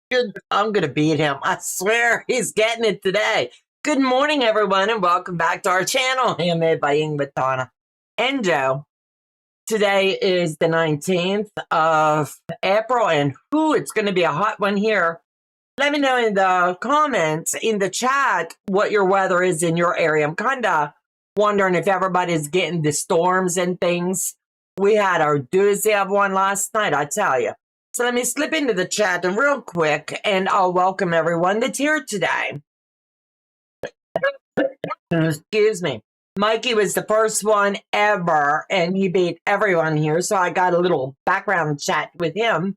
Good. I'm going to beat him. I swear he's getting it today. Good morning, everyone, and welcome back to our channel, Handmade by Ying with Donna and Joe. Today is the 19th of April, and it's going to be a hot one here. Let me know in the comments, in the chat, what your weather is in your area. I'm kind of wondering if everybody's getting the storms and things. We had our doozy of one last night, I tell you. So let me slip into the chat real quick, and I'll welcome everyone that's here today. Excuse me. Mikey was the first one ever, and he beat everyone here, so I got a little background chat with him.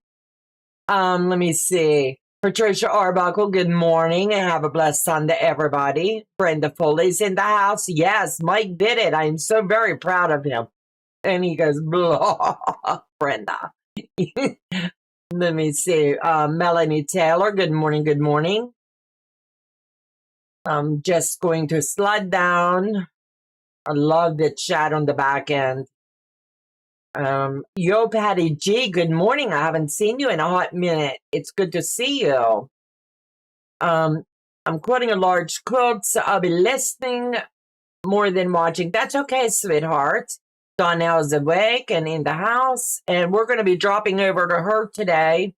Let me see. Patricia Arbuckle, good morning, and have a blessed Sunday, everybody. Brenda Foley's in the house. Yes, Mike did it. I'm so very proud of him. And he goes, blah, Brenda. Let me see. Melanie Taylor, good morning, good morning. I'm just going to slide down. I love the chat on the back end. Yo, Patty G, good morning. I haven't seen you in a hot minute. It's good to see you. I'm quoting a large quilt, so I'll be listening more than watching. That's okay, sweetheart. Donnell's awake and in the house, and we're going to be dropping over to her today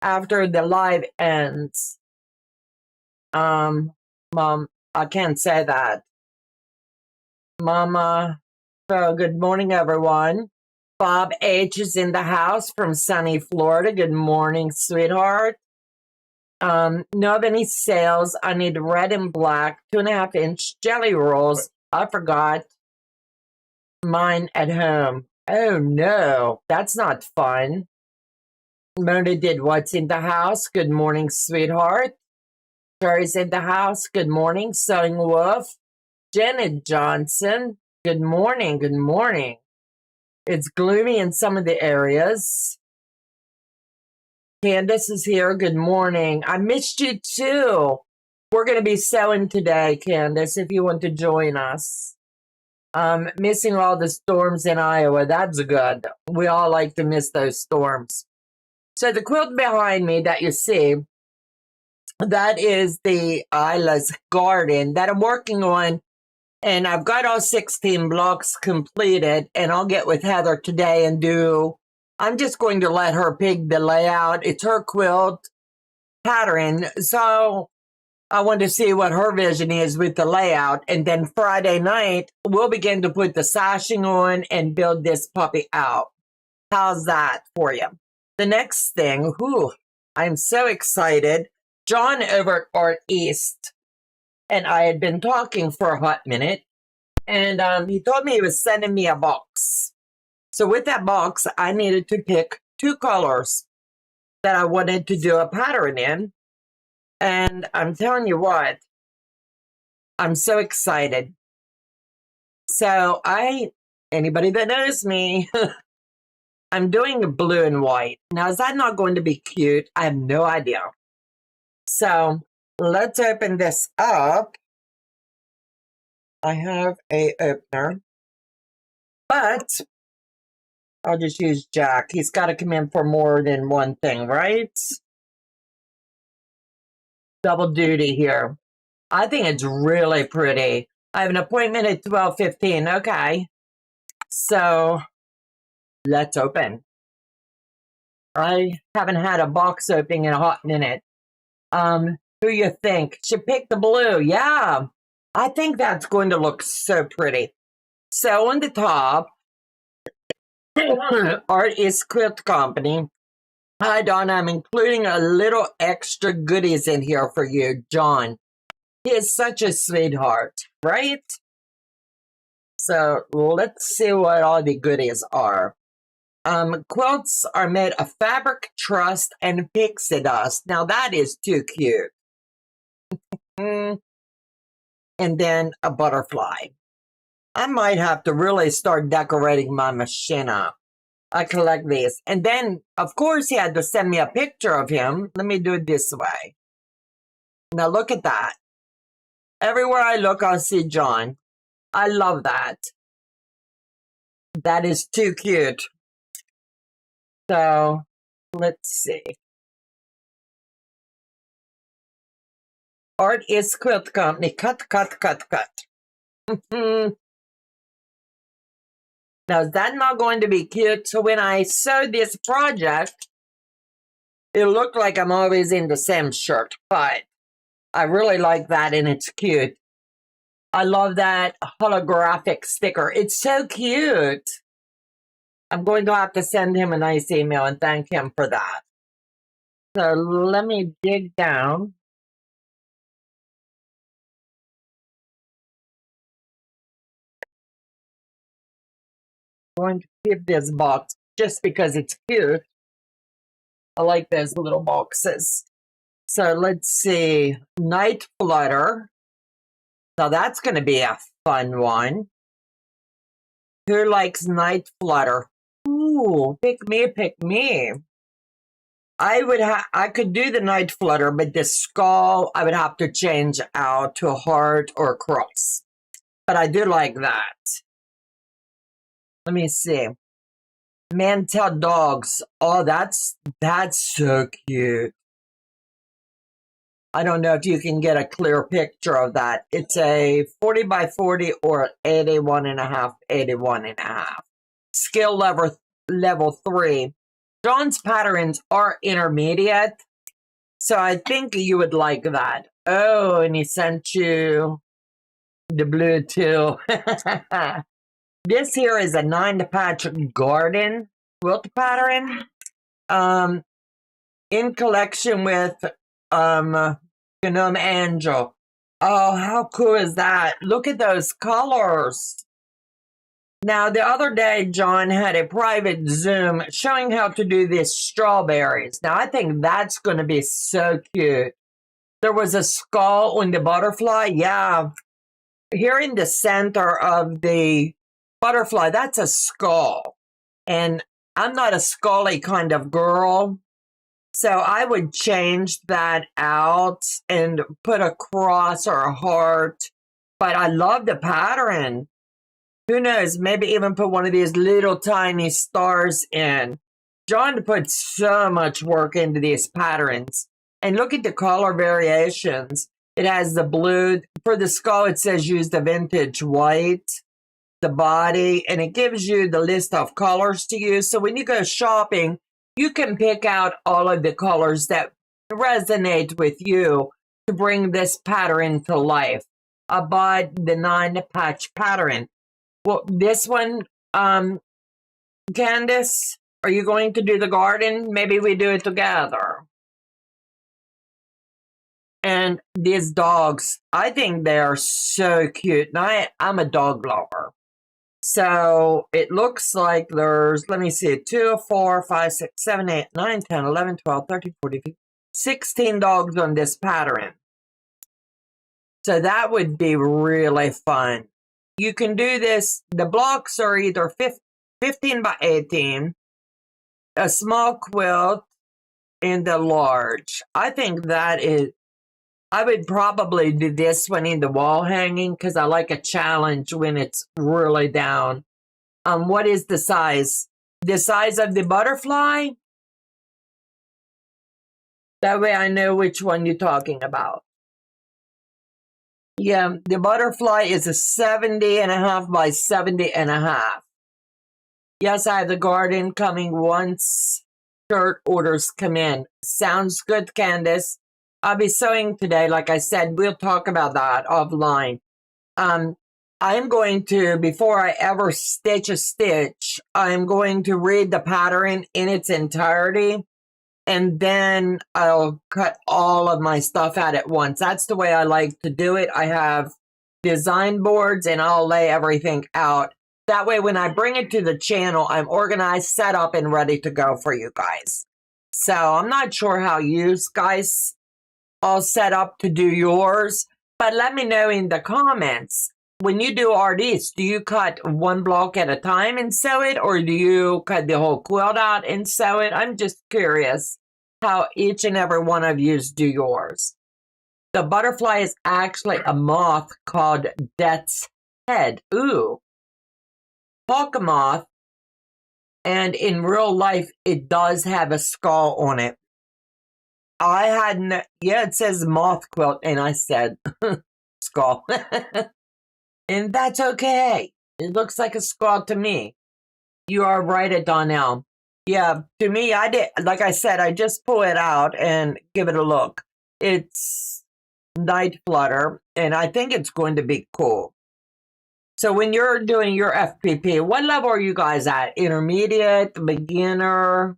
after the live ends. Mom, I can't say that. Mama, so good morning, everyone. Bob H is in the house from sunny Florida. Good morning, sweetheart. Know of any sales? I need red and black 2.5-inch jelly rolls. I forgot mine at home. Oh no, that's not fun. Mona did what's in the house. Good morning, sweetheart. Terry's in the house. Good morning, Sewing Wolf. Janet Johnson. Good morning. Good morning. It's gloomy in some of the areas. Candace is here. Good morning. I missed you too. We're going to be sewing today, Candace, if you want to join us. Missing all the storms in Iowa. That's good. We all like to miss those storms. So the quilt behind me that you see, that is the Isla's Garden that I'm working on. And I've got all 16 blocks completed, and I'll get with Heather today and I'm just going to let her pick the layout. It's her quilt pattern. So I want to see what her vision is with the layout. And then Friday night, we'll begin to put the sashing on and build this puppy out. How's that for you? The next thing, I'm so excited. John over at Art East and I had been talking for a hot minute, and he told me he was sending me a box. So with that box, I needed to pick 2 colors that I wanted to do a pattern in. And I'm telling you what, I'm so excited. So anybody that knows me, I'm doing a blue and white. Now, is that not going to be cute? I have no idea. So let's open this up. I have a opener, but I'll just use Jack. He's got to come in for more than one thing, right? Double duty here. I think it's really pretty. I have an appointment at 12:15. Okay. So let's open. I haven't had a box opening in a hot minute. Who you think? Should pick the blue. Yeah. I think that's going to look so pretty. So on the top, Art is Quilt Company. Hi, Donna. I'm including a little extra goodies in here for you, John. He is such a sweetheart, right? So let's see what all the goodies are. Quilts are made of fabric, truss, and pixie dust. Now that is too cute. And then a butterfly. I might have to really start decorating my machine up. I collect these. And then, of course, he had to send me a picture of him. Let me do it this way. Now look at that. Everywhere I look, I'll see John. I love that. That is too cute. So, let's see. Art is Quilt Company. Cut, cut, cut, cut. Now, is that not going to be cute? So when I sewed this project, it looked like I'm always in the same shirt, but I really like that and it's cute. I love that holographic sticker. It's so cute. I'm going to have to send him a nice email and thank him for that. So let me dig down. I'm going to keep this box just because it's cute. I like those little boxes. So let's see. Night Flutter. So that's going to be a fun one. Who likes Night Flutter? Ooh, pick me, pick me. I could do the Night Flutter, but the skull I would have to change out to a heart or a cross. But I do like that. Let me see. Mantel dogs. Oh, that's so cute. I don't know if you can get a clear picture of that. It's a 40 by 40 or 81.5, 81.5. Skill level 3. John's patterns are intermediate, so I think you would like that. Oh, and he sent you the blue too. This here is a 9-patch garden quilt pattern. In collection with Gnome Angel. Oh, how cool is that? Look at those colors. Now, the other day, John had a private Zoom showing how to do these strawberries. Now, I think that's going to be so cute. There was a skull on the butterfly. Yeah. Here in the center of the butterfly, that's a skull. And I'm not a scully kind of girl. So I would change that out and put a cross or a heart. But I love the pattern. Who knows? Maybe even put one of these little tiny stars in. John put so much work into these patterns. And look at the color variations. It has the blue. For the skull, it says use the vintage white, the body, and it gives you the list of colors to use. So when you go shopping, you can pick out all of the colors that resonate with you to bring this pattern to life. I bought the 9-patch pattern. Well, this one, Candace, are you going to do the garden? Maybe we do it together. And these dogs, I think they are so cute. And I'm a dog lover. So it looks like there's, let me see, 2, 4, 5, 6, 7, 8, 9, 10, 11, 12, 13, 14, 15, 16 dogs on this pattern. So that would be really fun. You can do this. The blocks are either 15 by 18, a small quilt, and a large. I think that is, I would probably do this one in the wall hanging because I like a challenge when it's really down. What is the size? The size of the butterfly? That way I know which one you're talking about. Yeah, the butterfly is a 70.5 by 70.5. Yes, I have the garden coming once shirt orders come in. Sounds good, Candace. I'll be sewing today. Like I said, we'll talk about that offline. I'm going to, before I ever stitch a stitch, I'm going to read the pattern in its entirety. And then I'll cut all of my stuff out at once. That's the way I like to do it. I have design boards and I'll lay everything out. That way, when I bring it to the channel, I'm organized, set up, and ready to go for you guys. So I'm not sure how you guys all set up to do yours, but let me know in the comments. When you do RDs, do you cut one block at a time and sew it, or do you cut the whole quilt out and sew it? I'm just curious how each and every one of you do yours. The butterfly is actually a moth called Death's Head. Ooh. Hawk moth. And in real life, it does have a skull on it. I hadn't, yeah, it says moth quilt, and I said skull. And that's okay. It looks like a skull to me. You are right at Donnell. Yeah, to me, I did, like I said, I just pull it out and give it a look. It's night flutter, and I think it's going to be cool. So when you're doing your FPP, what level are you guys at? Intermediate, beginner,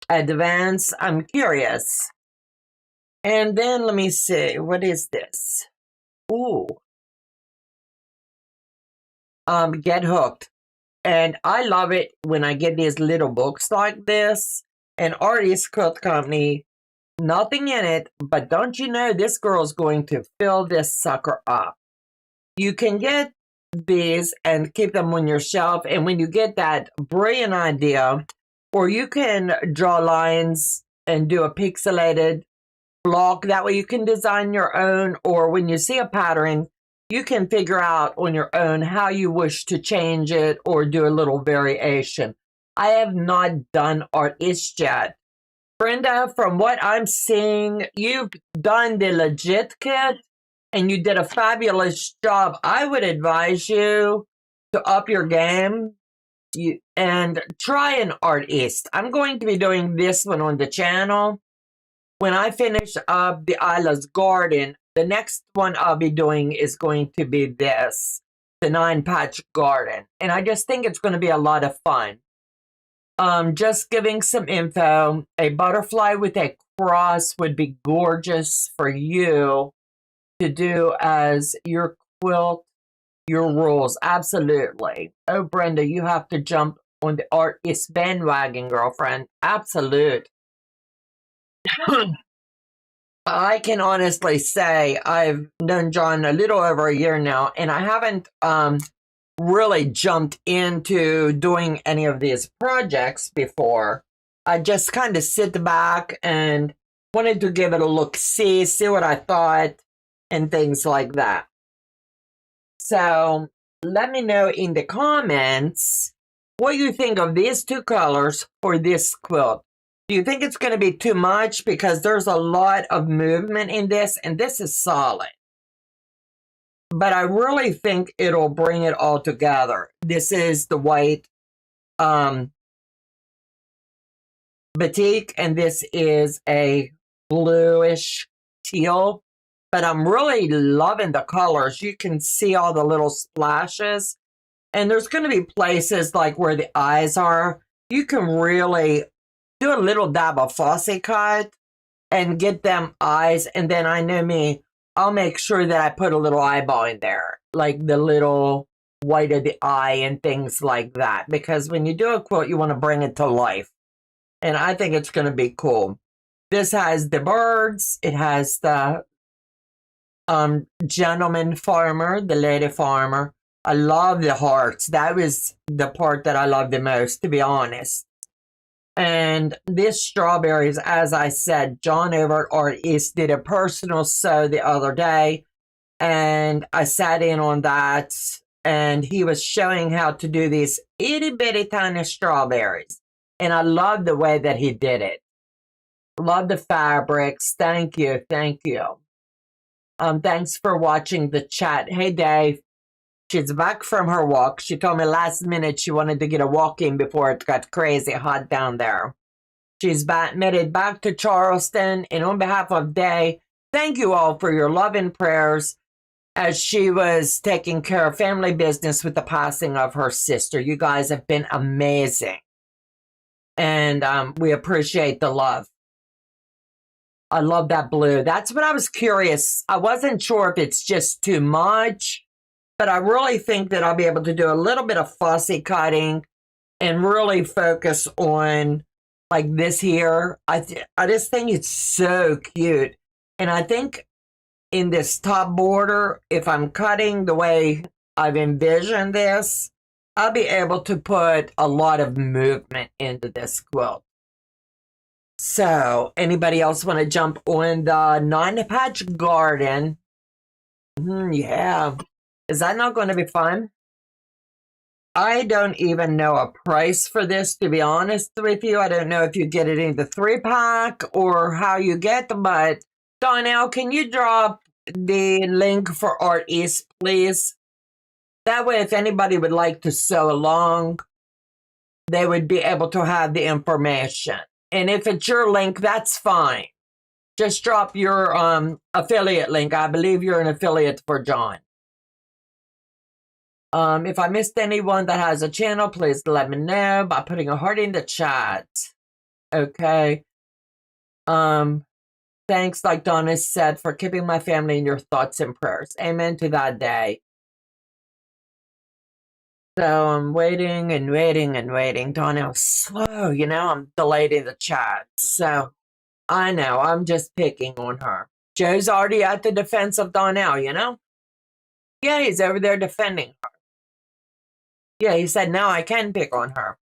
advanced? I'm curious. And then let me see, what is this? Ooh. Get hooked. And I love it when I get these little books like this. An artist quilt company, nothing in it, but don't you know this girl's going to fill this sucker up. You can get these and keep them on your shelf. And when you get that brilliant idea, or you can draw lines and do a pixelated block. That way you can design your own, or when you see a pattern, you can figure out on your own how you wish to change it or do a little variation. I have not done artist yet. Brenda, from what I'm seeing, you've done the legit kit and you did a fabulous job. I would advise you to up your game and try an artist. I'm going to be doing this one on the channel. When I finish up the Isla's Garden, the next one I'll be doing is going to be this, the 9-patch garden. And I just think it's going to be a lot of fun. Just giving some info. A butterfly with a cross would be gorgeous for you to do as your quilt, your rules. Absolutely. Oh, Brenda, you have to jump on the artist bandwagon, girlfriend. Absolute. I can honestly say I've known John a little over a year now, and I haven't really jumped into doing any of these projects before. I just kind of sit back and wanted to give it a look, see what I thought, and things like that. So let me know in the comments what you think of these two colors for this quilt. Do you think it's going to be too much? Because there's a lot of movement in this, and this is solid. But I really think it'll bring it all together. This is the white batik, and this is a bluish teal. But I'm really loving the colors. You can see all the little splashes. And there's going to be places like where the eyes are. You can really do a little dab of fussy cut and get them eyes. And then I know me, I'll make sure that I put a little eyeball in there, like the little white of the eye and things like that. Because when you do a quilt, you want to bring it to life. And I think it's going to be cool. This has the birds. It has the gentleman farmer, the lady farmer. I love the hearts. That was the part that I love the most, to be honest. And this strawberries, as I said, John over at Art East did a personal sew the other day. And I sat in on that. And he was showing how to do these itty bitty tiny strawberries. And I love the way that he did it. Love the fabrics. Thank you. Thank you. Thanks for watching the chat. Hey, Dave. She's back from her walk. She told me last minute she wanted to get a walk in before it got crazy hot down there. She's made it back to Charleston. And on behalf of Day, thank you all for your love and prayers as she was taking care of family business with the passing of her sister. You guys have been amazing. And we appreciate the love. I love that blue. That's what I was curious. I wasn't sure if it's just too much. But I really think that I'll be able to do a little bit of fussy cutting and really focus on like this here. I just think it's so cute. And I think in this top border, if I'm cutting the way I've envisioned this, I'll be able to put a lot of movement into this quilt. So anybody else want to jump on the 9-patch garden? Yeah. Is that not going to be fun? I don't even know a price for this, to be honest with you. I don't know if you get it in the 3-pack or how you get them, but Donnell, can you drop the link for Art East, please? That way, if anybody would like to sew along, they would be able to have the information. And if it's your link, that's fine. Just drop your affiliate link. I believe you're an affiliate for John. If I missed anyone that has a channel, please let me know by putting a heart in the chat. Okay. Thanks, like Donna said, for keeping my family in your thoughts and prayers. Amen to that day. So I'm waiting and waiting and waiting. Donna's slow, you know, I'm delayed in the chat. So I know, I'm just picking on her. Joe's already at the defense of Donnell, you know? Yeah, he's over there defending her. Yeah, he said, now I can pick on her.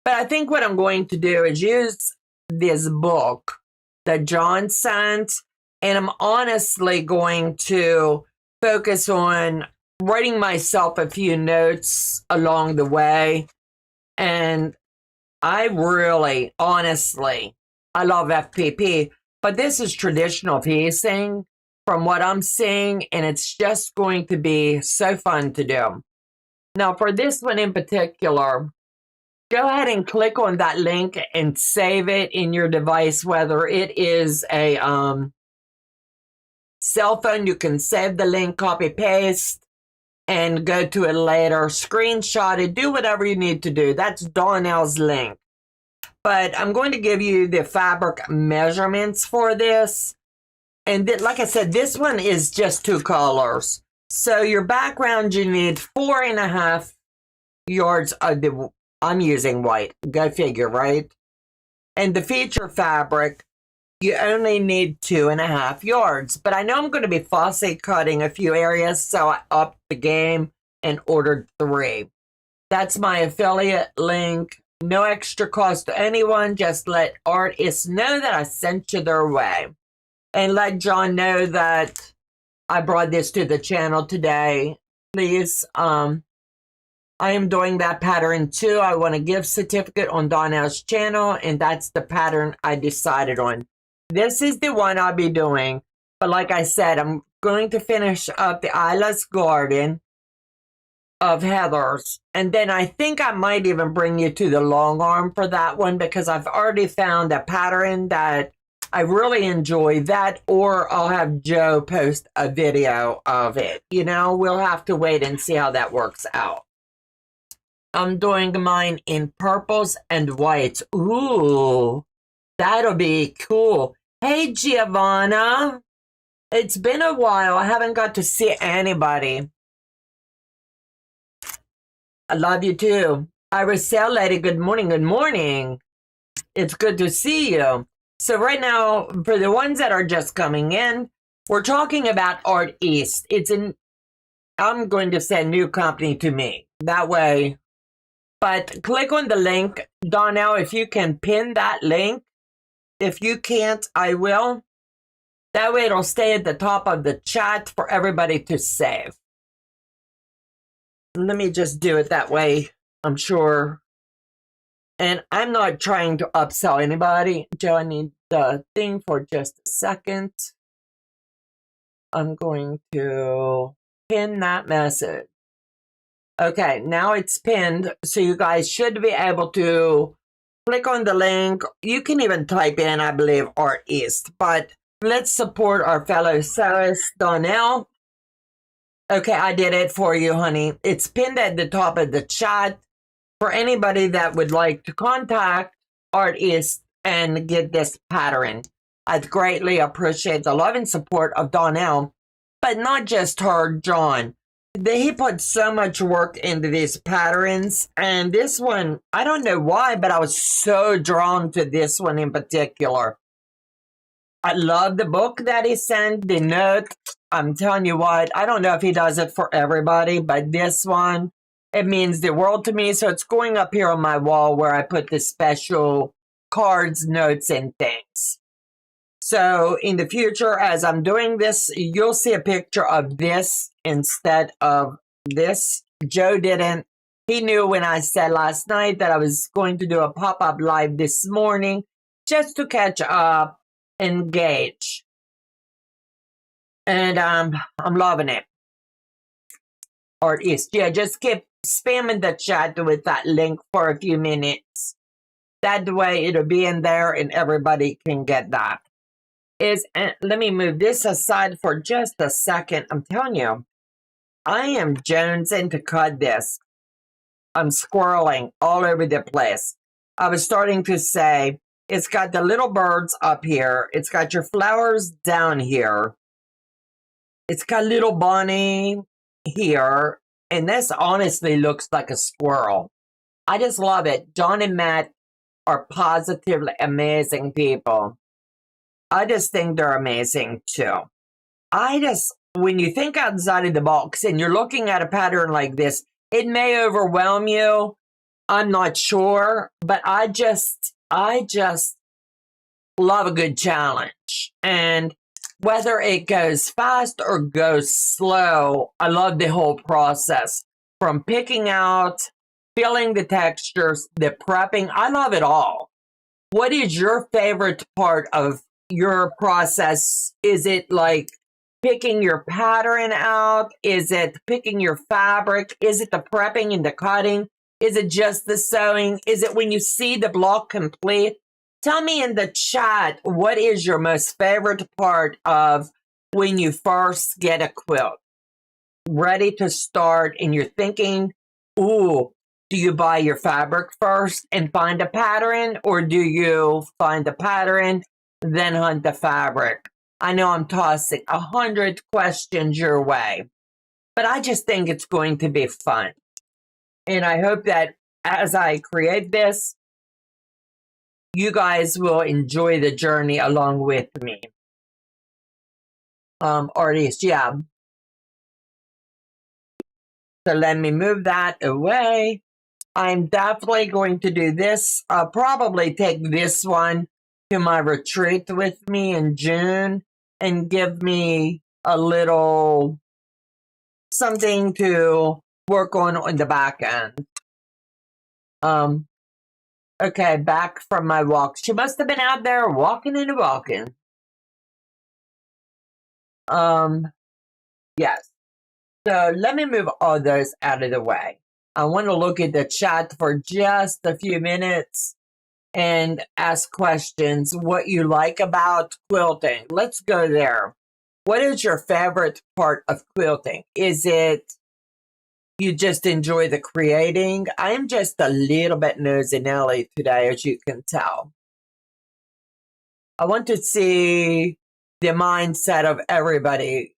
But I think what I'm going to do is use this book that John sent, and I'm honestly going to focus on writing myself a few notes along the way. And I really, honestly, I love FPP, but this is traditional piecing from what I'm seeing, and it's just going to be so fun to do. Now, for this one in particular, go ahead and click on that link and save it in your device, whether it is a cell phone. You can save the link, copy, paste, and go to it later. Screenshot it, do whatever you need to do. That's Donnell's link. But I'm going to give you the fabric measurements for this. And like I said, this one is just 2 colors. So your background, you need 4.5 yards of the, I'm using white, go figure, right? And the feature fabric, you only need 2.5 yards. But I know I'm going to be fussy cutting a few areas, so I upped the game and ordered 3. That's my affiliate link. No extra cost to anyone. Just let artists know that I sent you their way. And let John know that I brought this to the channel today. Please, I am doing that pattern too. I want a gift certificate on Donna's channel, and that's the pattern I decided on. This is the one I'll be doing. But like I said, I'm going to finish up the Isla's Garden of Heather's. And then I think I might even bring you to the long arm for that one, because I've already found a pattern that I really enjoy that, or I'll have Joe post a video of it. You know, we'll have to wait and see how that works out. I'm doing mine in purples and whites. Ooh, that'll be cool. Hey, Giovanna. It's been a while. I haven't got to see anybody. I love you too. Shareasale lady, good morning, good morning. It's good to see you. So right now, for the ones that are just coming in, we're talking about Art East. It's I'm going to say new company to me. That way, but click on the link. Donnell, if you can pin that link. If you can't, I will. That way it'll stay at the top of the chat for everybody to save. Let me just do it that way, I'm sure. And I'm not trying to upsell anybody. Joe, I need the thing for just a second. I'm going to pin that message. Okay, now it's pinned. So you guys should be able to click on the link. You can even type in, I believe, Art East. But let's support our fellow sewist, Donnell. Okay, I did it for you, honey. It's pinned at the top of the chat. For anybody that would like to contact Art East and get this pattern, I'd greatly appreciate the love and support of Donnell, but not just her, John. He put so much work into these patterns, and this one, I don't know why, but I was so drawn to this one in particular. I love the book that he sent, the note. I'm telling you what, I don't know if he does it for everybody, but this one, it means the world to me. So it's going up here on my wall where I put the special cards, notes, and things. So in the future, as I'm doing this, you'll see a picture of this instead of this. Joe didn't. He knew when I said last night that I was going to do a pop-up live this morning just to catch up, engage. And I'm loving it. Or is, yeah, just keep spamming the chat with that link for a few minutes. That way it'll be in there and everybody can get that. Let me move this aside for just a second. I'm telling you, I am jonesing to cut this. I'm squirreling all over the place. I was starting to say, it's got the little birds up here. It's got your flowers down here. It's got little bunny here. And this honestly looks like a squirrel. I just love it. John and Matt are positively amazing people. I just think they're amazing too. When you think outside of the box and you're looking at a pattern like this, it may overwhelm you. I'm not sure, but I just love a good challenge. And whether it goes fast or goes slow, I love the whole process. From picking out, feeling the textures, the prepping, I love it all. What is your favorite part of your process? Is it like picking your pattern out? Is it picking your fabric? Is it the prepping and the cutting? Is it just the sewing? Is it when you see the block complete? Tell me in the chat, what is your most favorite part of when you first get a quilt? Ready to start and you're thinking, ooh, do you buy your fabric first and find a pattern? Or do you find the pattern, then hunt the fabric? I know I'm tossing 100 questions your way, but I just think it's going to be fun. And I hope that as I create this, you guys will enjoy the journey along with me. Artists, yeah. So let me move that away. I'm definitely going to do this. I'll probably take this one to my retreat with me in June and give me a little something to work on the back end. Okay, back from my walk. She must have been out there walking and walking. Yes. So let me move all those out of the way. I want to look at the chat for just a few minutes and ask questions. What you like about quilting? Let's go there. What is your favorite part of quilting? Is it you just enjoy the creating? I am just a little bit nosy-Nelly today, as you can tell. I want to see the mindset of everybody.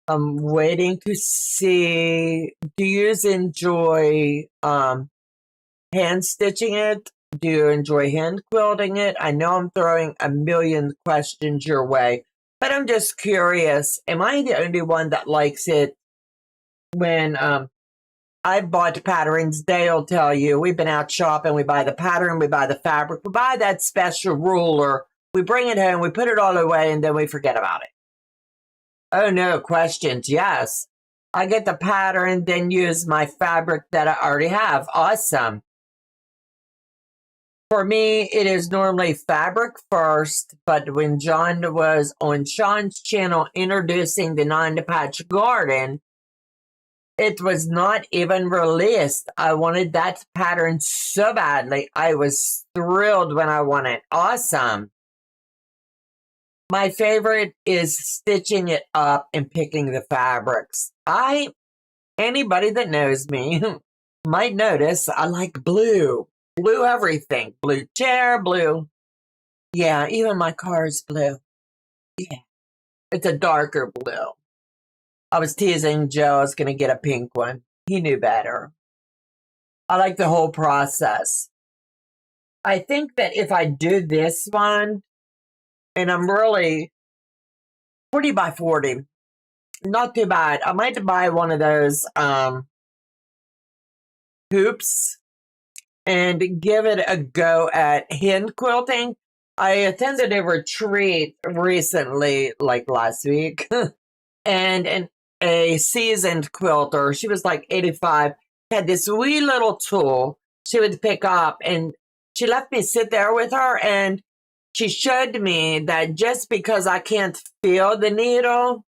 I'm waiting to see, do you enjoy hand stitching it? Do you enjoy hand quilting it? I know I'm throwing a million questions your way, but I'm just curious. Am I the only one that likes it? When I bought patterns, Dale'll tell you, we've been out shopping, we buy the pattern, we buy the fabric, we buy that special ruler, we bring it home, we put it all away, and then we forget about it. Oh no, questions, yes. I get the pattern, then use my fabric that I already have. Awesome. For me, it is normally fabric first, but when John was on Sean's channel introducing the 9-to-Patch Garden, it was not even released. I wanted that pattern so badly. I was thrilled when I won it. Awesome. My favorite is stitching it up and picking the fabrics. Anybody that knows me might notice I like blue. Blue everything. Blue chair, blue. Yeah, even my car is blue. Yeah. It's a darker blue. I was teasing Joe I was going to get a pink one. He knew better. I like the whole process. I think that if I do this one, and I'm really 40 by 40, not too bad. I might buy one of those hoops and give it a go at hand quilting. I attended a retreat recently, like last week, and a seasoned quilter. She was like 85, had this wee little tool she would pick up, and she let me sit there with her, and she showed me that just because I can't feel the needle,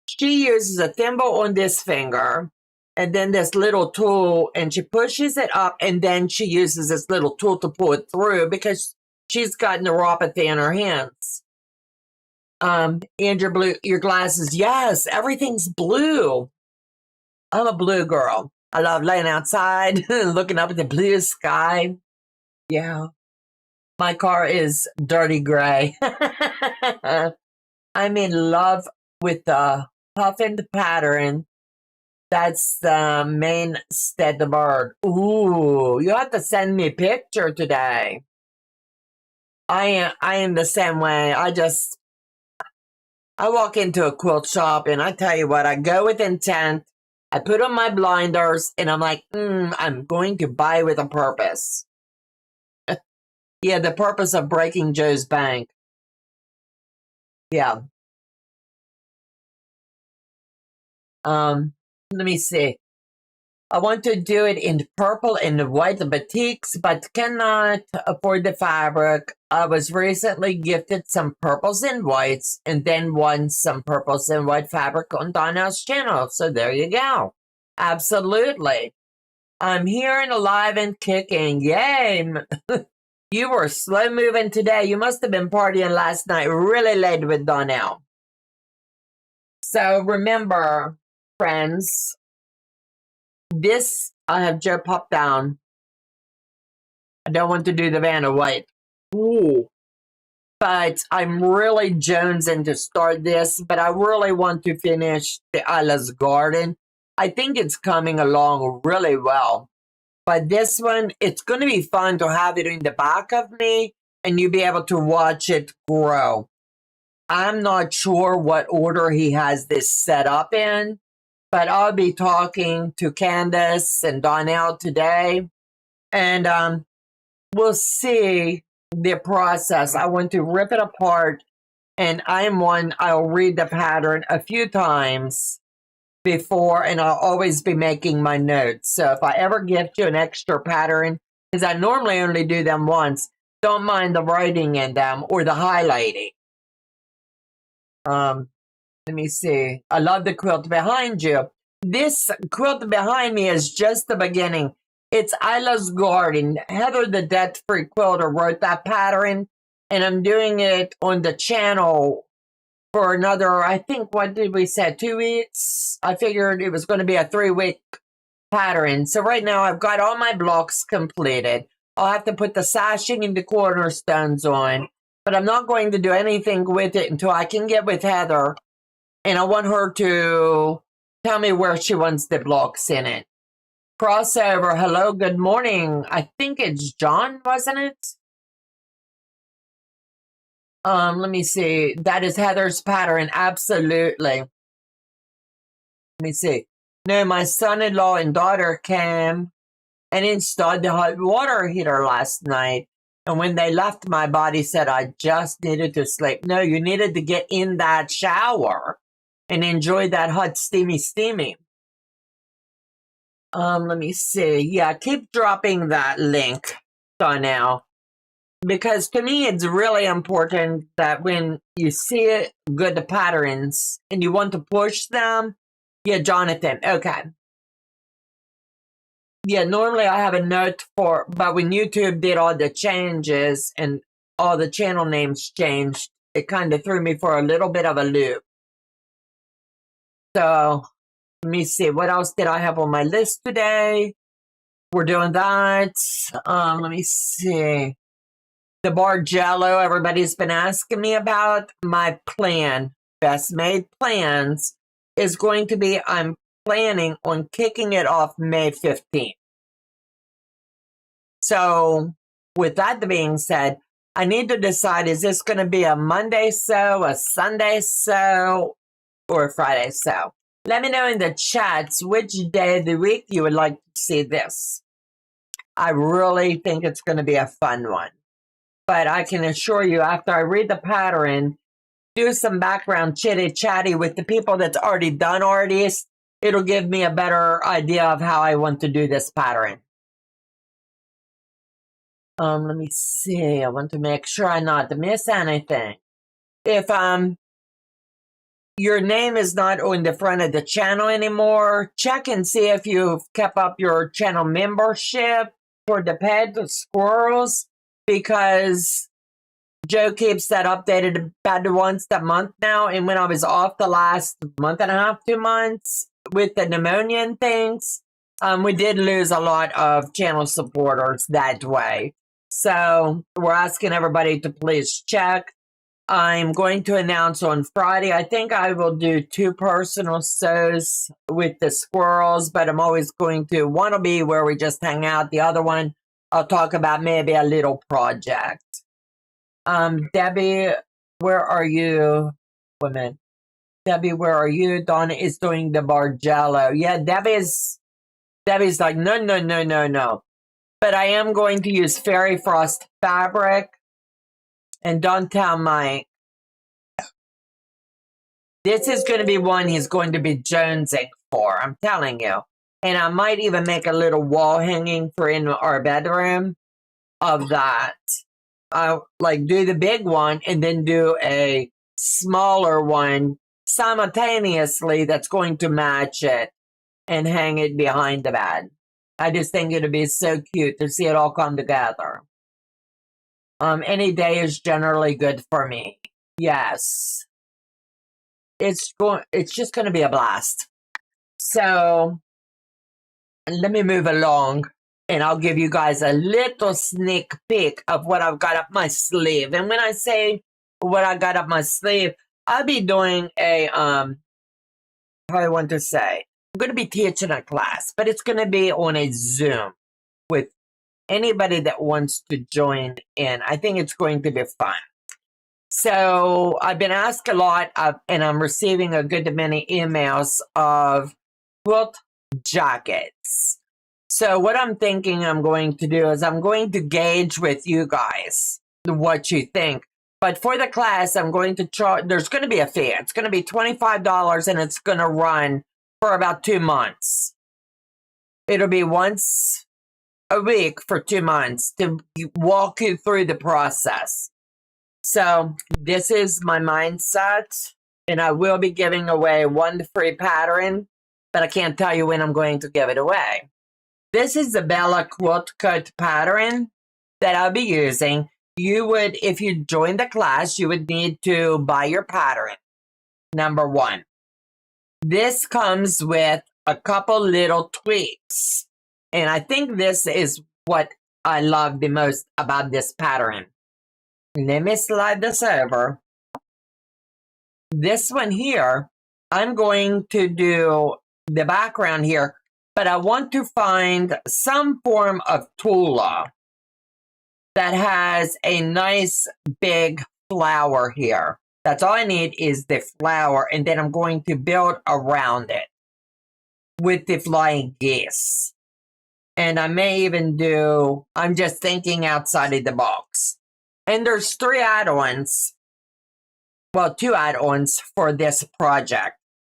she uses a thimble on this finger and then this little tool, and she pushes it up, and then she uses this little tool to pull it through because she's got neuropathy in her hands. Andrew, blue, your glasses. Yes, everything's blue. I'm a blue girl. I love laying outside, looking up at the blue sky. Yeah. My car is dirty gray. I'm in love with the puffined pattern. That's the mainstead bird. Ooh, you have to send me a picture today. I am the same way. I walk into a quilt shop, and I tell you what, I go with intent. I put on my blinders, and I'm like, I'm going to buy with a purpose. Yeah, the purpose of breaking Joe's bank. Yeah. Let me see. I want to do it in purple and white batiks, but cannot afford the fabric. I was recently gifted some purples and whites, and then won some purples and white fabric on Donna's channel. So there you go. Absolutely. I'm here and alive and kicking. Yay. You were slow moving today. You must have been partying last night really late with Donnell. So remember, friends, this I have Joe pop down. I don't want to do the Vanna White. Ooh. But I'm really jonesing to start this, but I really want to finish the Isla's Garden. I think it's coming along really well. But this one, it's going to be fun to have it in the back of me, and you'll be able to watch it grow. I'm not sure what order he has this set up in, but I'll be talking to Candace and Donnell today, and we'll see the process. I want to rip it apart, and I'll read the pattern a few times before, and I'll always be making my notes. So if I ever gift you an extra pattern, because I normally only do them once, don't mind the writing in them or the highlighting. Let me see. I love the quilt behind you. This quilt behind me is just the beginning. It's Isla's Garden. Heather, the debt-free quilter, wrote that pattern, and I'm doing it on the channel for another, I think, what did we say, 2 weeks? I figured it was going to be a 3-week pattern. So right now I've got all my blocks completed. I'll have to put the sashing and the cornerstones on, but I'm not going to do anything with it until I can get with Heather, and I want her to tell me where she wants the blocks in it. Crossover, hello, good morning. I think it's John, wasn't it? Let me see. That is Heather's pattern. Absolutely. Let me see. No, my son-in-law and daughter came and installed the hot water heater last night. And when they left, my body said I just needed to sleep. No, you needed to get in that shower and enjoy that hot, steamy. Let me see. Yeah, keep dropping that link, Donnell. Because to me, it's really important that when you see it, good patterns, and you want to push them, yeah, Jonathan, okay. Yeah, normally I have a note for, but when YouTube did all the changes and all the channel names changed, it kind of threw me for a little bit of a loop. So, let me see, what else did I have on my list today? We're doing that. Let me see. The bar jello everybody's been asking me about. My plan, best made plans, is going to be I'm planning on kicking it off May 15th. So with that being said, I need to decide, is this going to be a Monday sew, a Sunday sew, or a Friday sew? Let me know in the chats which day of the week you would like to see this. I really think it's going to be a fun one. But I can assure you, after I read the pattern, do some background chitty-chatty with the people that's already done artists, it'll give me a better idea of how I want to do this pattern. Let me see. I want to make sure I not miss anything. If your name is not on the front of the channel anymore, check and see if you've kept up your channel membership for the pet squirrels, because Joe keeps that updated about once a month now. And when I was off the last month and a half, 2 months with the pneumonia and things, we did lose a lot of channel supporters that way. So we're asking everybody to please check. I'm going to announce on Friday. I think I will do 2 personal sews with the squirrels, but I'm always going to, one will be where we just hang out. The other one, I'll talk about maybe a little project. Debbie, where are you? Women. Debbie, where are you? Donna is doing the Bargello. Yeah, Debbie's like, no. But I am going to use Fairy Frost fabric. And don't tell Mike. This is going to be one he's going to be jonesing for, I'm telling you. And I might even make a little wall hanging for in our bedroom of that. Like do the big one and then do a smaller one simultaneously that's going to match it and hang it behind the bed. I just think it'd be so cute to see it all come together. Any day is generally good for me. Yes. It's just going to be a blast. So let me move along and I'll give you guys a little sneak peek of what I've got up my sleeve. And when I say what I got up my sleeve, I'll be doing a, how I want to say, I'm going to be teaching a class, but it's going to be on a Zoom with anybody that wants to join in. I think it's going to be fun. So I've been asked a lot and I'm receiving a good many emails of quilt jackets. So what I'm thinking I'm going to do is I'm going to gauge with you guys what you think. But for the class, I'm going to charge, there's going to be a fee. It's going to be $25 and it's going to run for about 2 months. It'll be once a week for 2 months to walk you through the process. So this is my mindset, and I will be giving away 1 free pattern, but I can't tell you when I'm going to give it away. This is the Bella Quilt Cut pattern that I'll be using. You would, if you join the class, you would need to buy your pattern. Number 1. This comes with a couple little tweaks. And I think this is what I love the most about this pattern. Let me slide this over. This one here, I'm going to do the background here, but I want to find some form of tulle that has a nice big flower here. That's all I need is the flower, and then I'm going to build around it with the flying geese. And I may even do, I'm just thinking outside of the box. And there's 3 add-ons, well, 2 add-ons for this project.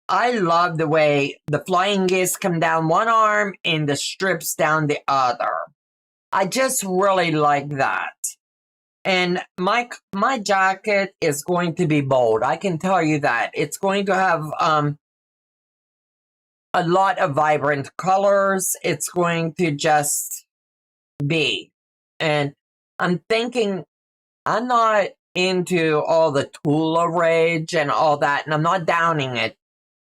I love the way the flying geese come down one arm and the strips down the other. I just really like that. And my jacket is going to be bold. I can tell you that. It's going to have a lot of vibrant colors. It's going to just be. And I'm thinking, I'm not into all the tulle rage and all that, and I'm not downing it.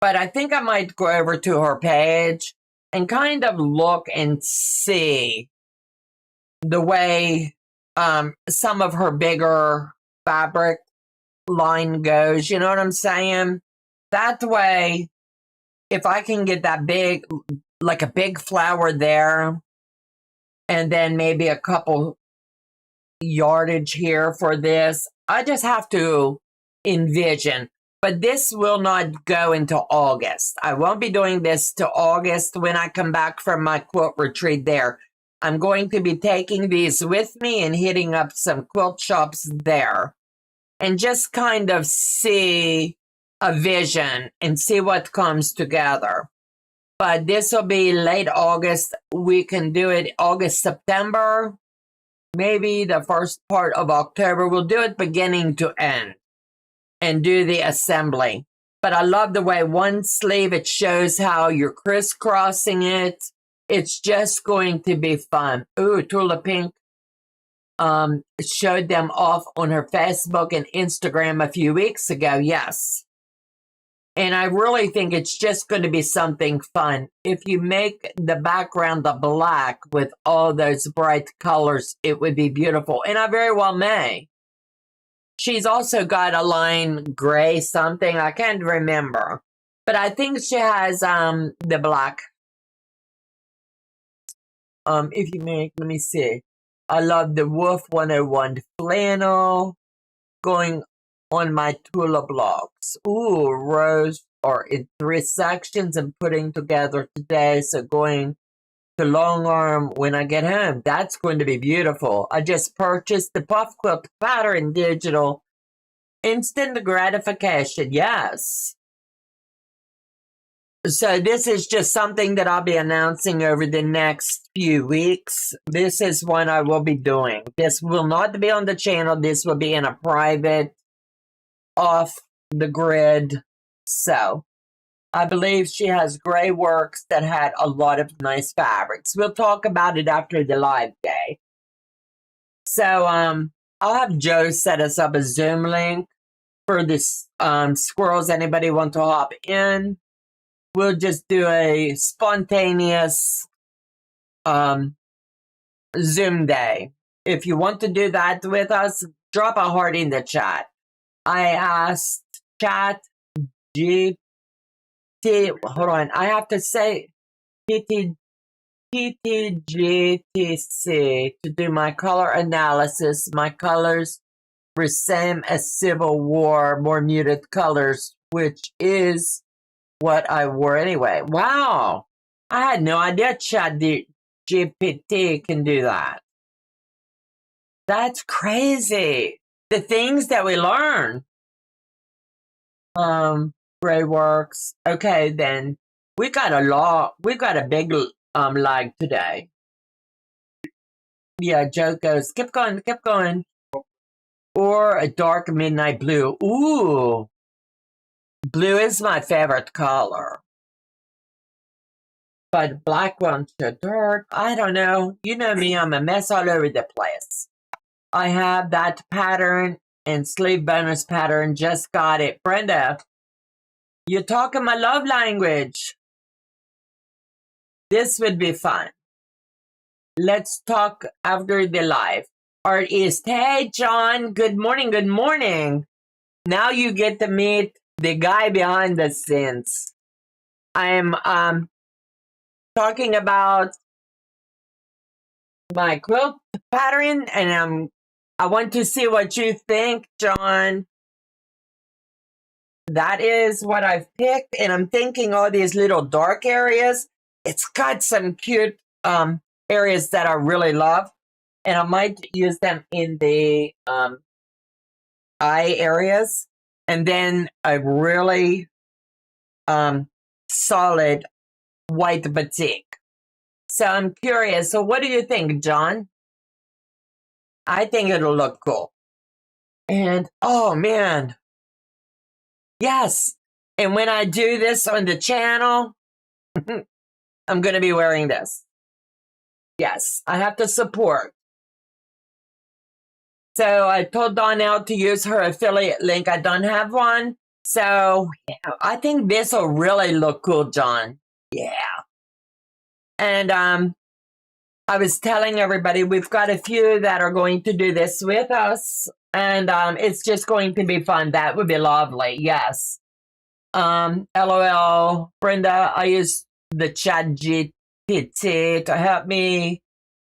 But I think I might go over to her page and kind of look and see the way some of her bigger fabric line goes. You know what I'm saying? That way, if I can get that big, like a big flower there, and then maybe a couple yardage here for this, I just have to envision. But this will not go into August. I won't be doing this till August when I come back from my quilt retreat there. I'm going to be taking these with me and hitting up some quilt shops there. and just kind of see a vision and see what comes together. But this will be late August. We can do it August, September, maybe the first part of October. We'll do it beginning to end and do the assembly. But I love the way one sleeve, it shows how you're crisscrossing it. It's just going to be fun. Ooh, Tula Pink showed them off on her Facebook and Instagram a few weeks ago. Yes. And I really think it's just going to be something fun. If you make the background the black with all those bright colors, it would be beautiful. And I very well may. She's also got a line gray something. I can't remember. But I think she has the black. If you make, let me see. I love the Wolf 101 flannel going on my Tula blocks. Ooh, rows are in 3 sections and putting together today. So going to long arm when I get home. That's going to be beautiful. I just purchased the puff quilt pattern digital. Instant gratification. Yes. So this is just something that I'll be announcing over the next few weeks. This is one I will be doing. This will not be on the channel. This will be in a private, off the grid. So I believe she has gray works that had a lot of nice fabrics. We'll talk about it after the live day. So I'll have Joe set us up a Zoom link for this squirrels. Anybody want to hop in? We'll just do a spontaneous Zoom day. If you want to do that with us, drop a heart in the chat. I asked Chat GPT, hold on, I have to say PTGTC to do my color analysis. My colors were same as Civil War, more muted colors, which is what I wore anyway. Wow. I had no idea Chat GPT can do that. That's crazy. The things that we learn. Gray works. Okay, then we got a big lag today. Yeah, Joe goes, keep going, keep going. Or a dark midnight blue. Ooh. Blue is my favorite color. But black ones are dark. I don't know. You know me, I'm a mess all over the place. I have that pattern and sleeve bonus pattern. Just got it. Brenda, you're talking my love language. This would be fun. Let's talk after the live. Artist, hey, John. Good morning. Good morning. Now you get to meet the guy behind the scenes. I'm talking about my quilt pattern, and I want to see what you think, John. That is what I've picked, and I'm thinking all these little dark areas. It's got some cute areas that I really love, and I might use them in the eye areas, and then a really solid white batik. So I'm curious. So what do you think, John? I think it'll look cool. And oh man, yes. And when I do this on the channel, I'm going to be wearing this. Yes, I have to support. So I told Donna to use her affiliate link. I don't have one. So yeah, I think this will really look cool, John. Yeah. And I was telling everybody we've got a few that are going to do this with us. And it's just going to be fun. That would be lovely. Yes. LOL. Brenda, I use the Chat GPT to help me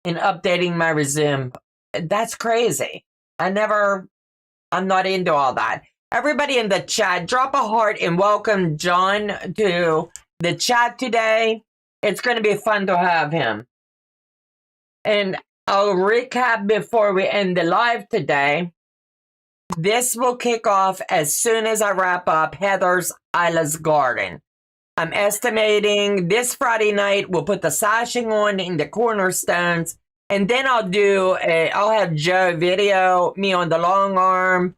in updating my resume. That's crazy. I'm not into all that. Everybody in the chat, drop a heart and welcome John to the chat today. It's going to be fun to have him. And I'll recap before we end the live today. this will kick off as soon as I wrap up Heather's Isla's Garden. I'm estimating this Friday night we'll put the sashing on in the cornerstones, and then I'll have Joe video me on the long arm.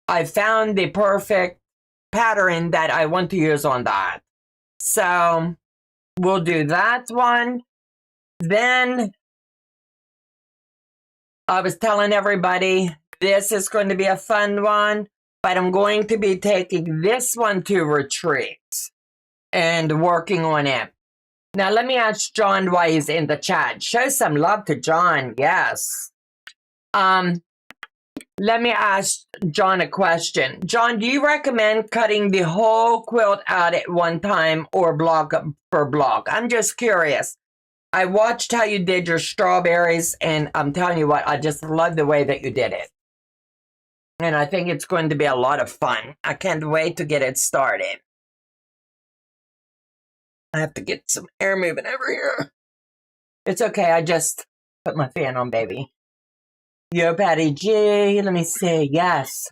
I found the perfect pattern that I want to use on that. So we'll do that one. Then I was telling everybody this is going to be a fun one, but I'm going to be taking this one to retreat and working on it. Now let me ask John why he's in the chat. Show some love to John. Yes. Let me ask John a question. John, do you recommend cutting the whole quilt out at one time or block for block? I'm just curious. I watched how you did your strawberries, and I'm telling you what, I just love the way that you did it. And I think it's going to be a lot of fun. I can't wait to get it started. I have to get some air moving over here. It's okay, I just put my fan on, baby. Yo, Patty G, let me see. Yes.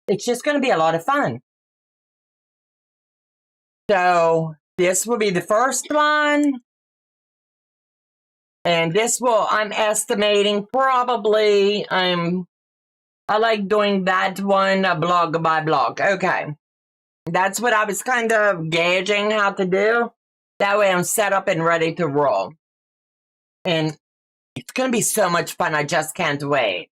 It's just going to be a lot of fun. So this will be the first one. And this will, I'm estimating probably, I like doing that one block by block. Okay. That's what I was kind of gauging how to do. That way I'm set up and ready to roll. And it's going to be so much fun. I just can't wait.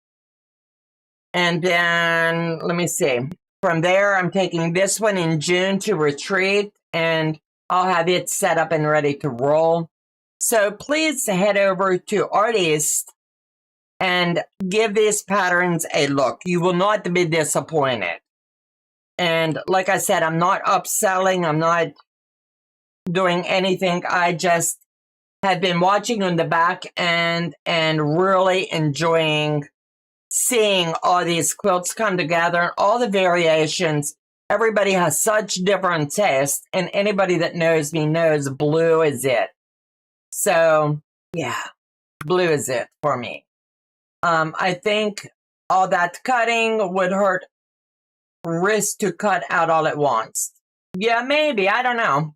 And then, let me see. From there, I'm taking this one in June to retreat. And I'll have it set up and ready to roll. So please head over to Artist and give these patterns a look. You will not be disappointed. And like I said, I'm not upselling. I'm not doing anything. I just have been watching on the back end and really enjoying seeing all these quilts come together, all the variations. Everybody has such different tastes, and anybody that knows me knows blue is it. So, yeah, blue is it for me. I think all that cutting would hurt wrist to cut out all at once. Yeah, maybe. I don't know.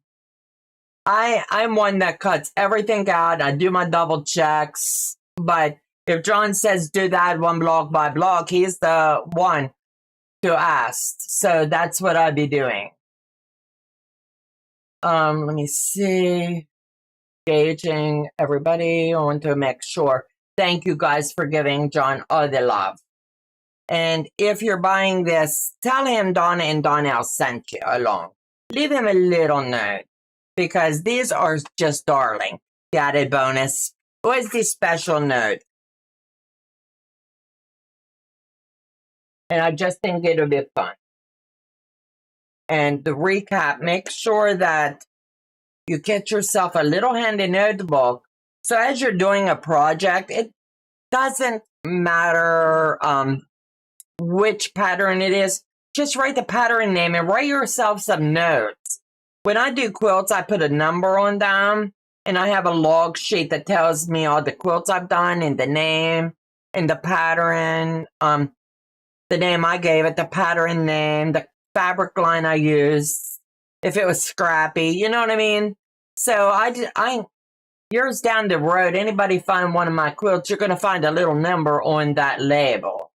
I'm one that cuts everything out. I do my double checks. But if John says do that one block by block, he's the one to ask. So that's what I'd be doing. Let me see. Gauging everybody. I want to make sure. Thank you guys for giving John all the love. And if you're buying this, tell him Donna and Donnell sent you along. Leave him a little note. Because these are just darling. The added bonus was the special note. And I just think it'll be fun. And to recap, make sure that you get yourself a little handy notebook. So as you're doing a project, it doesn't matter which pattern it is. Just write the pattern name and write yourself some notes. When I do quilts, I put a number on them, and I have a log sheet that tells me all the quilts I've done and the name and the pattern, the name I gave it, the pattern name, the fabric line I used, if it was scrappy, you know what I mean? So years down the road, anybody find one of my quilts, you're going to find a little number on that label.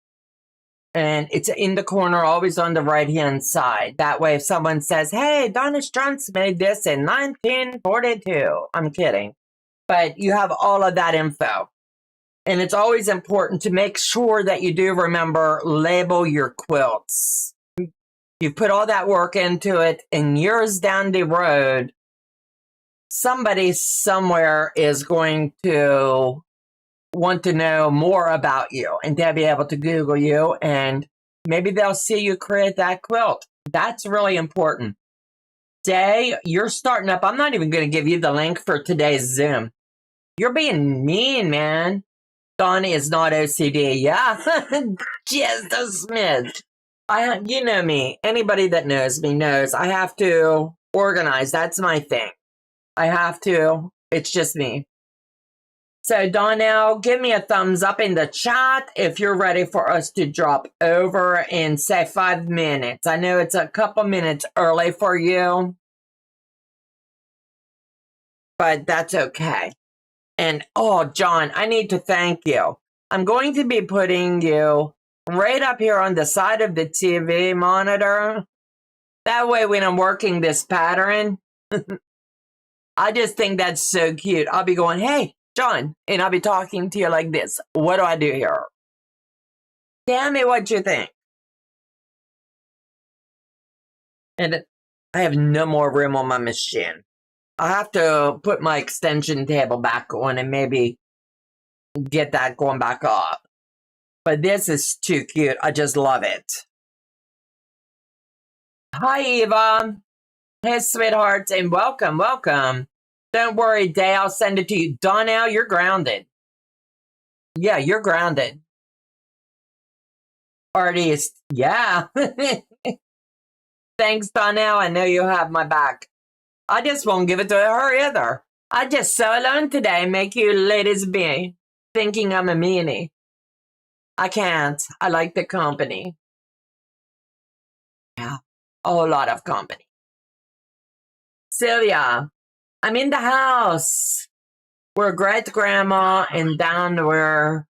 And it's in the corner, always on the right-hand side. That way, if someone says, hey, Donna Strunz made this in 1942. I'm kidding. But you have all of that info. And it's always important to make sure that you do remember, label your quilts. You put all that work into it, and years down the road, somebody somewhere is going to want to know more about you, and they'll be able to Google you, and maybe they'll see you create that quilt. That's really important. Day, you're starting up. I'm not even going to give you the link for today's Zoom. You're being mean, man. Donna is not OCD. Yeah, just a smidge. You know me. Anybody that knows me knows I have to organize. That's my thing. I have to. It's just me. So, Donnell, give me a thumbs up in the chat if you're ready for us to drop over in, say, 5 minutes. I know it's a couple minutes early for you, but that's okay. And, oh, John, I need to thank you. I'm going to be putting you right up here on the side of the TV monitor. That way, when I'm working this pattern, I just think that's so cute. I'll be going, hey, John, and I'll be talking to you like this. What do I do here? Tell me what you think. And I have no more room on my machine. I'll have to put my extension table back on and maybe get that going back up. But this is too cute. I just love it. Hi, Eva. Hey, sweethearts, and welcome, welcome. Don't worry, Day, I'll send it to you. Donnell, you're grounded. Yeah, you're grounded. Artist, yeah. Thanks, Donnell. I know you have my back. I just won't give it to her either. I just so alone today make you ladies be thinking I'm a meanie. I can't. I like the company. Yeah, a whole lot of company. Sylvia, I'm in the house. We're great-grandma and down where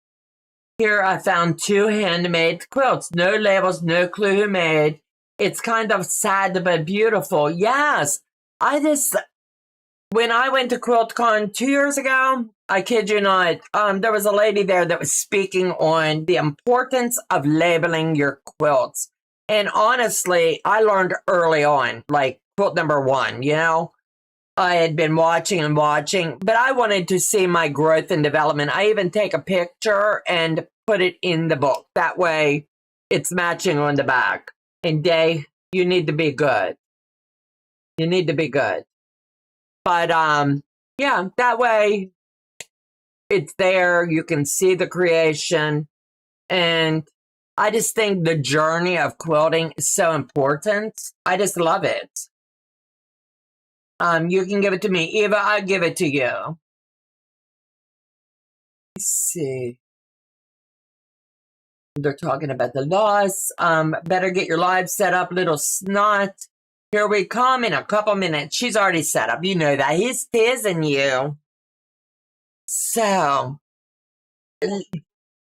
here I found 2 handmade quilts. No labels, no clue who made. It's kind of sad but beautiful. Yes, when I went to QuiltCon 2 years ago, I kid you not, there was a lady there that was speaking on the importance of labeling your quilts. And honestly, I learned early on, like quilt number 1, you know? I had been watching and watching, but I wanted to see my growth and development. I even take a picture and put it in the book. That way, it's matching on the back. And Day, you need to be good. You need to be good. But, yeah, that way, it's there. You can see the creation. And I just think the journey of quilting is so important. I just love it. You can give it to me. Eva, I'll give it to you. Let's see. They're talking about the loss. Better get your live set up, little snot. Here we come in a couple minutes. She's already set up. You know that. He's teasing you. So,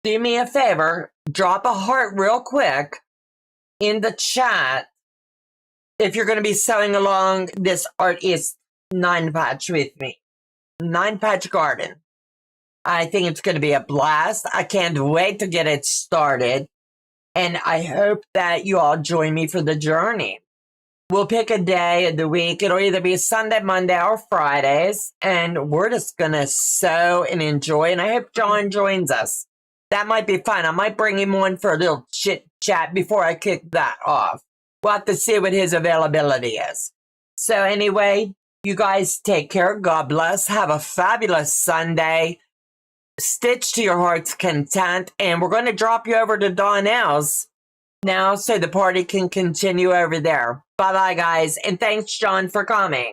do me a favor. Drop a heart real quick in the chat if you're going to be sewing along this artist 9-patch with me. 9-patch garden. I think it's going to be a blast. I can't wait to get it started. And I hope that you all join me for the journey. We'll pick a day of the week. It'll either be Sunday, Monday, or Fridays. And we're just going to sew and enjoy. And I hope John joins us. That might be fun. I might bring him on for a little chit chat before I kick that off. We'll have to see what his availability is. So anyway, you guys take care. God bless. Have a fabulous Sunday. Stitch to your heart's content. And we're going to drop you over to Donnell's now so the party can continue over there. Bye-bye, guys. And thanks, John, for coming.